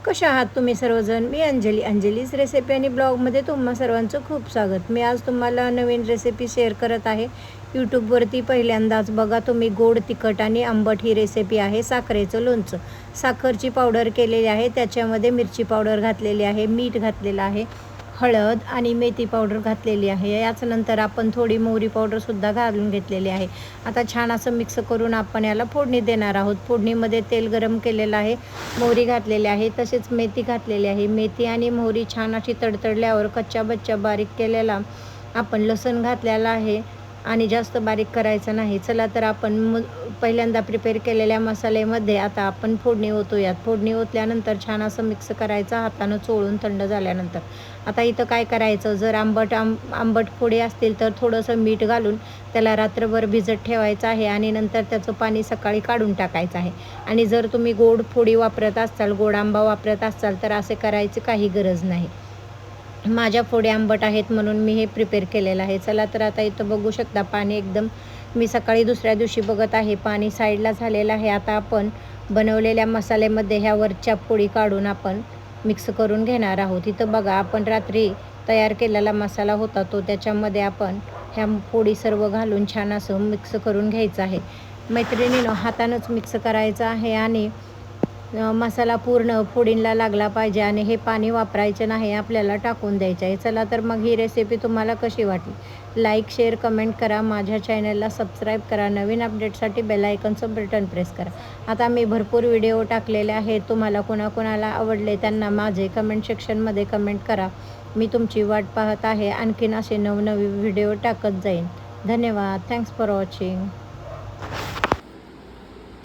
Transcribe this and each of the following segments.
कशा आहात तुम्ही सर्वजण? मी अंजलीच रेसिपी आणि ब्लॉगमध्ये तुम्हा सर्वांचं खूप स्वागत. मी आज तुम्हाला नवीन रेसिपी शेअर करत आहे. यूट्यूबवरती पहिल्यांदाच बघा तुम्ही. गोड तिखट आणि आंबट ही रेसिपी आहे. साखरेचं लोणचं. साखरची पावडर केलेली आहे, त्याच्यामध्ये मिरची पावडर घातलेली आहे, मीठ घातलेलं आहे, हळद आणि मेथी पावडर घातलेली आहे. याच्यानंतर आपण थोडी मोहरी पावडरसुद्धा घालून घेतलेली आहे. आता छान असं मिक्स करून आपण याला फोडणी देणार आहोत. फोडणीमध्ये तेल गरम केलेलं आहे, मोहरी घातलेली आहे, तसेच मेथी घातलेली आहे. मेथी आणि मोहरी छान अशी तडतडल्यावर कच्चा बारीक केलेला आपण लसूण घातलेला आहे आणि जास्त बारीक करायचं नाही. चला तर आपण पहिल्यांदा प्रिपेअर केलेल्या मसाल्यामध्ये आता आपण फोडणी ओतूयात. फोडणी ओतल्यानंतर छान असं मिक्स करायचं हातानं चोळून थंड झाल्यानंतर. आता इथं काय करायचं, जर आंबट फोडी असतील तर थोडंसं मीठ घालून त्याला रात्रभर भिजत ठेवायचं आहे आणि नंतर त्याचं पाणी सकाळी काढून टाकायचं आहे. आणि जर तुम्ही गोड फोडी वापरत असाल, गोड आंबा वापरत असाल तर असे करायची काही गरज नाही. माझ्या फोडी आंबट आहेत म्हणून मी हे प्रिपेअर केलेलं आहे. चला तर आता इथं बघू शकता पाणी एकदम, मी सकाळी दुसऱ्या दिवशी बघत आहे पाणी साईडला झालेलं आहे. आता आपण बनवलेल्या मसाल्यामध्ये ह्या वरच्या फोडी काढून आपण मिक्स करून घेणार आहोत. इथं बघा आपण रात्री तयार केलेला मसाला होता तो त्याच्यामध्ये आपण ह्या फोडी सर्व घालून छान असं मिक्स करून घ्यायचं आहे. मैत्रिणीनं हातानंच मिक्स करायचं आहे आणि मसाला पूर्ण फोडींना लागला पाहिजे आणि हे पाणी वापरायचं नाही, आपल्याला टाकून द्यायचं आहे. चला तर मग ही रेसिपी तुम्हाला कशी वाटली? लाईक, शेअर, कमेंट करा. माझ्या चॅनलला सबस्क्राईब करा. नवीन अपडेटसाठी बेल आयकॉनचं बटन प्रेस करा. आता मी भरपूर व्हिडिओ टाकलेले आहेत. तुम्हाला कोणाकोणाला आवडले त्यांना माझे कमेंट सेक्शनमध्ये कमेंट करा. मी तुमची वाट पाहत आहे. आणखीन असे नवनवीन व्हिडिओ टाकत जाईन. धन्यवाद. Thanks for watching.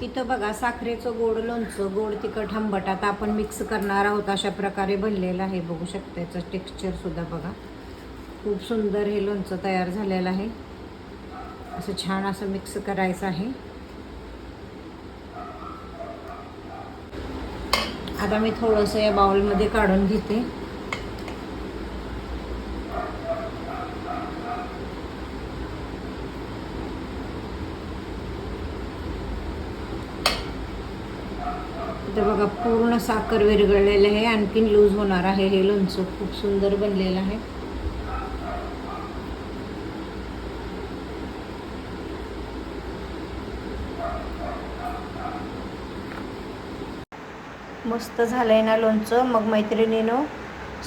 इथं बघा साखरेचं गोड लोणचं, गोड तिखट आंबट आता आपण मिक्स करणार आहोत. अशा प्रकारे बनलेलं आहे. बघू शकता याचं टेक्स्चरसुद्धा बघा. खूप सुंदर हे लोणचं तयार झालेलं आहे. असं छान असं मिक्स करायचं आहे. आता मी थोडंसं या बाउलमध्ये काढून घेते. तर बघा पूर्ण साखर विरघळलेलं आहे. आणखीन लूज होणार आहे. हे लोणचं खूप सुंदर बनलेलं आहे. मस्त झालंय ना लोणचं. मग मैत्रिणींनो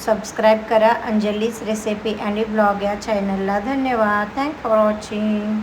सबस्क्राईब करा अंजलीच रेसिपी आणि ब्लॉग या चॅनलला. धन्यवाद. Thank for watching.